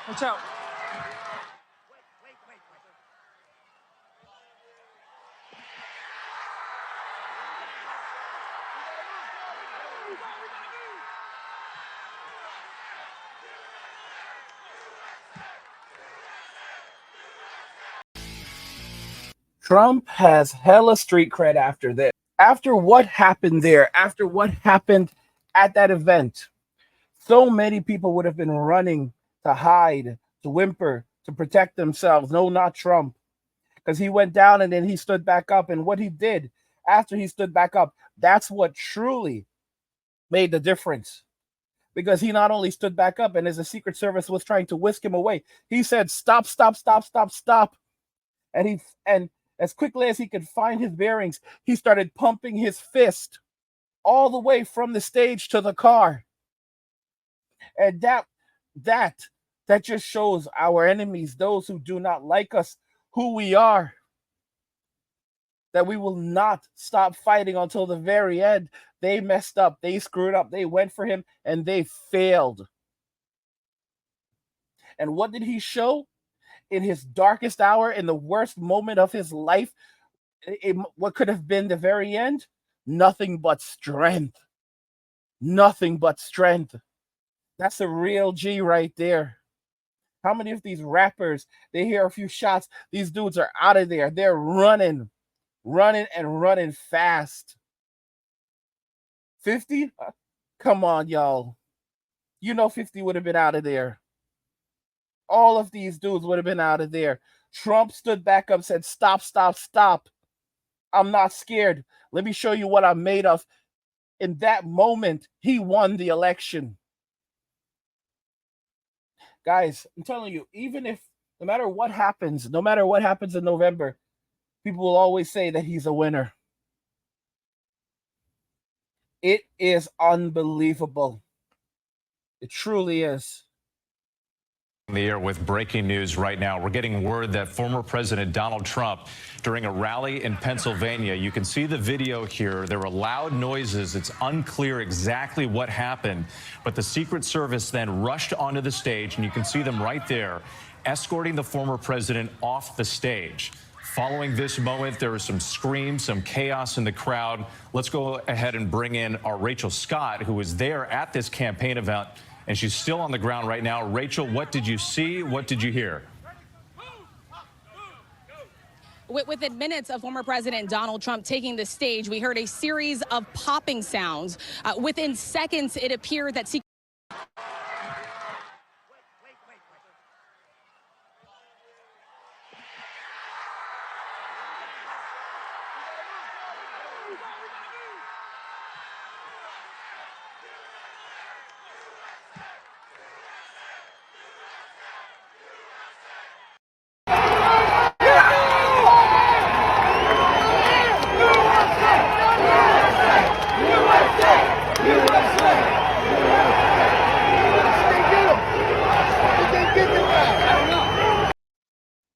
Watch out. Trump has hella street cred after this. After what happened there, after what happened at that event, so many people would have been running to hide, to whimper, to protect themselves. No, not Trump. Because he went down and then he stood back up. And what he did after he stood back up, that's what truly made the difference. Because he not only stood back up, and as the Secret Service was trying to whisk him away, he said, "Stop, stop, stop, stop, stop." And as quickly as he could find his bearings, he started pumping his fist all the way from the stage to the car. And that just shows our enemies, those who do not like us, who we are. That we will not stop fighting until the very end. They messed up, they screwed up, they went for him, and they failed. And what did he show? In his darkest hour, in the worst moment of his life, what could have been the very end? Nothing but strength. Nothing but strength. That's a real G right there. How many of these rappers, they hear a few shots, these dudes are out of there. They're running and running fast. 50? Come on, y'all. You know 50 would have been out of there. All of these dudes would have been out of there. Trump stood back up, said, "Stop, stop, stop. I'm not scared. Let me show you what I'm made of." In that moment, he won the election. Guys, I'm telling you, no matter what happens in November, people will always say that he's a winner. It is unbelievable. It truly is. In the air with breaking news right now. We're getting word that former President Donald Trump, during a rally in Pennsylvania, you can see the video here. There were loud noises. It's unclear exactly what happened, but the Secret Service then rushed onto the stage, and you can see them right there, escorting the former president off the stage. Following this moment, there was some screams, some chaos in the crowd. Let's go ahead and bring in our Rachel Scott, who was there at this campaign event, and she's still on the ground right now. Rachel, what did you see? What did you hear? Within minutes of former President Donald Trump taking the stage, we heard a series of popping sounds. Within seconds, it appeared that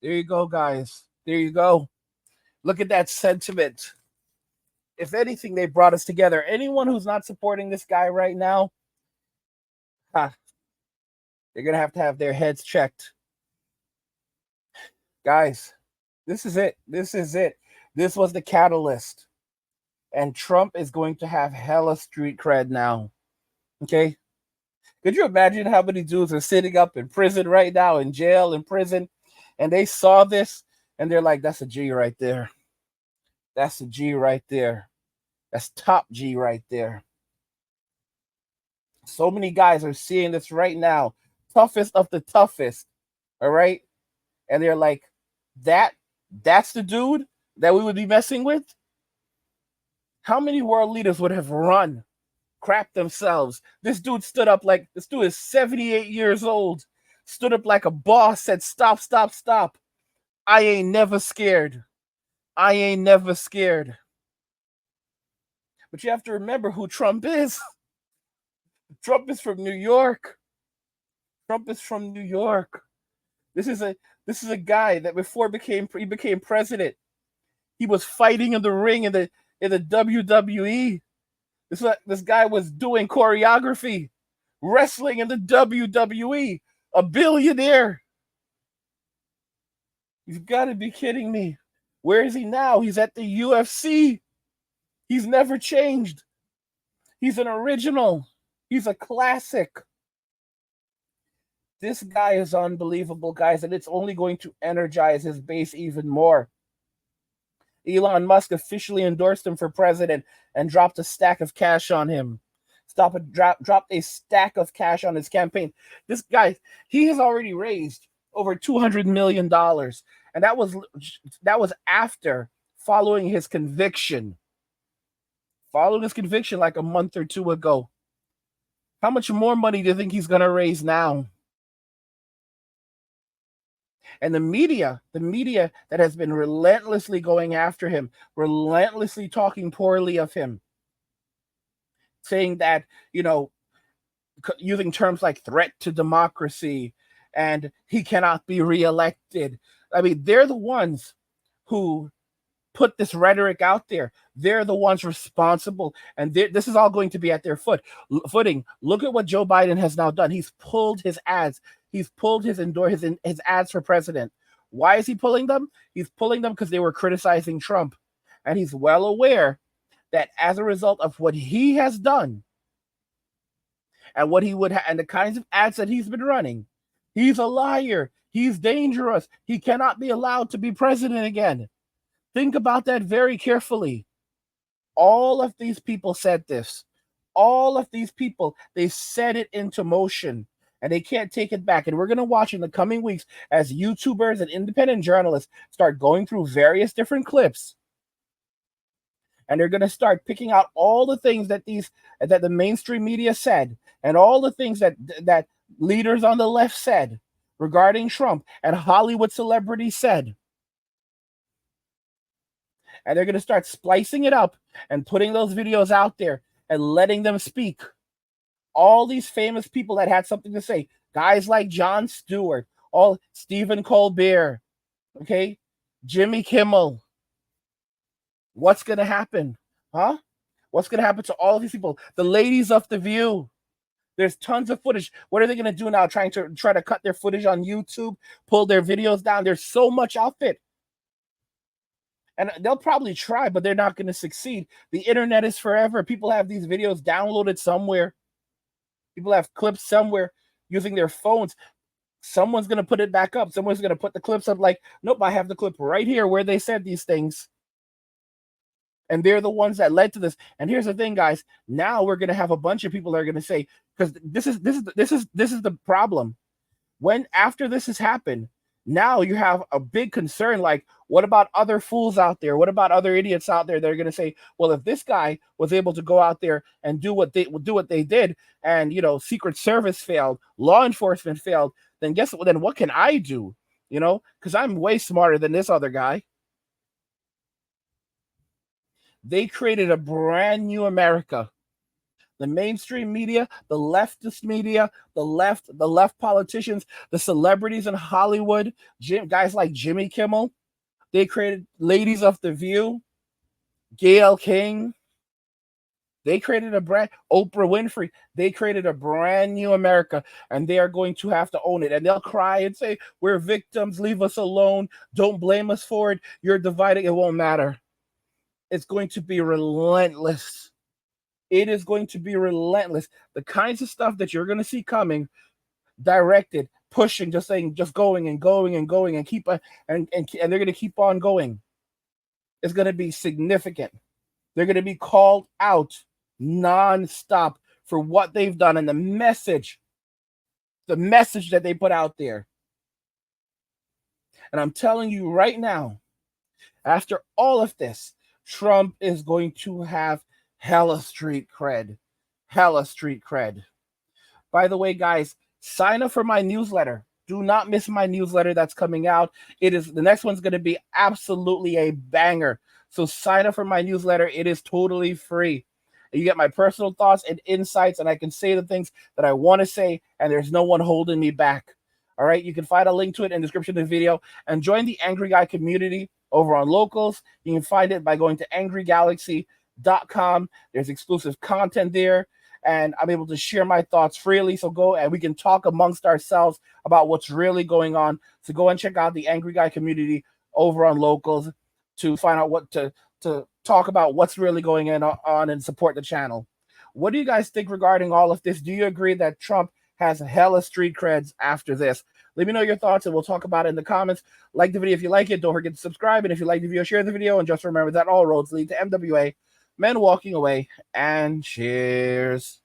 There you go, guys. There you go. Look at that sentiment. If anything, they brought us together. Anyone who's not supporting this guy right now, they're going to have their heads checked. Guys, this is it. This is it. This was the catalyst. And Trump is going to have hella street cred now. Okay? Could you imagine how many dudes are sitting up in prison right now, in jail, in prison, and they saw this, and they're like, "That's a G right there. That's a G right there. That's top G right there." So many guys are seeing this right now. Toughest of the toughest. All right? And they're like, that's the dude that we would be messing with? How many world leaders would have run, crap themselves? This dude this dude is 78 years old, stood up like a boss, said, "Stop, stop, stop. I ain't never scared. I ain't never scared." But you have to remember who Trump is. Trump is from New York. Trump is from New York. This is a guy that before he became president, he was fighting in the ring in the WWE. This guy was doing choreography, wrestling in the WWE. A billionaire. You've got to be kidding me. Where is he now? He's at the UFC. He's never changed. He's an original. He's a classic. This guy is unbelievable, guys, and it's only going to energize his base even more. Elon Musk officially endorsed him for president and dropped a stack of cash on him. Dropped a stack of cash on his campaign. This guy, he has already raised over $200 million. And that was after following his conviction. Following his conviction like a month or two ago. How much more money do you think he's going to raise now? And the media that has been relentlessly going after him, relentlessly talking poorly of him, saying that, using terms like threat to democracy and he cannot be reelected. I mean, they're the ones who put this rhetoric out there. They're the ones responsible, and this is all going to be at their footing. Look at what Joe Biden has now done. He's pulled his ads. He's pulled his ads for president. Why is he pulling them? He's pulling them because they were criticizing Trump, and he's well aware that as a result of what he has done and what he would and the kinds of ads that he's been running, he's a liar. He's dangerous. He cannot be allowed to be president again. Think about that very carefully. All of these people said this. All of these people, they set it into motion, and they can't take it back. And we're going to watch in the coming weeks as YouTubers and independent journalists start going through various different clips. And they're going to start picking out all the things that the mainstream media said, and all the things that leaders on the left said regarding Trump and Hollywood celebrities said. And they're going to start splicing it up and putting those videos out there and letting them speak. All these famous people that had something to say, guys like Jon Stewart, Stephen Colbert, okay, Jimmy Kimmel. What's going to happen? Huh? What's going to happen to all of these people? The ladies of The View. There's tons of footage. What are they going to do now? Try to cut their footage on YouTube, pull their videos down. There's so much outfit. And they'll probably try, but they're not going to succeed. The internet is forever. People have these videos downloaded somewhere. People have clips somewhere using their phones. Someone's going to put it back up. Someone's going to put the clips up like, nope, I have the clip right here where they said these things. And they're the ones that led to this. And here's the thing, guys. Now we're going to have a bunch of people that are going to say, because this is the problem. When after this has happened, now you have a big concern, like, what about other fools out there? What about other idiots out there that are going to say, well, if this guy was able to go out there and do what they did, and Secret Service failed, law enforcement failed, then then what can I do? Because I'm way smarter than this other guy. They created a brand new America. The mainstream media, the leftist media, the left politicians, the celebrities in Hollywood, guys like Jimmy Kimmel. They created ladies of The View, Gayle King. They created Oprah Winfrey. They created a brand new America, and they are going to have to own it. And they'll cry and say, we're victims, leave us alone, don't blame us for it, you're dividing. It won't matter. It's going to be relentless. It is going to be relentless. The kinds of stuff that you're going to see coming, directed, pushing, just going and going and going, and they're going to keep on going. It's going to be significant. They're going to be called out nonstop for what they've done and the message that they put out there. And I'm telling you right now, after all of this, Trump is going to have hella street cred. Hella street cred. By the way, guys, sign up for my newsletter. Do not miss my newsletter that's coming out. The next one's going to be absolutely a banger. So sign up for my newsletter. It is totally free. You get my personal thoughts and insights, and I can say the things that I want to say, and there's no one holding me back. All right, you can find a link to it in the description of the video, and join the Angry Guy community over on Locals. You can find it by going to angrygalaxy.com. There's exclusive content there, and I'm able to share my thoughts freely. So go and we can talk amongst ourselves about what's really going on. So go and check out the Angry Guy community over on Locals to find out what to talk about what's really going on and support the channel. What do you guys think regarding all of this? Do you agree that Trump has hella street creds after this? Let me know your thoughts and we'll talk about it in the comments. Like the video if you like it. Don't forget to subscribe. And if you like the video, share the video. And just remember that all roads lead to MWA. Men walking away. And cheers.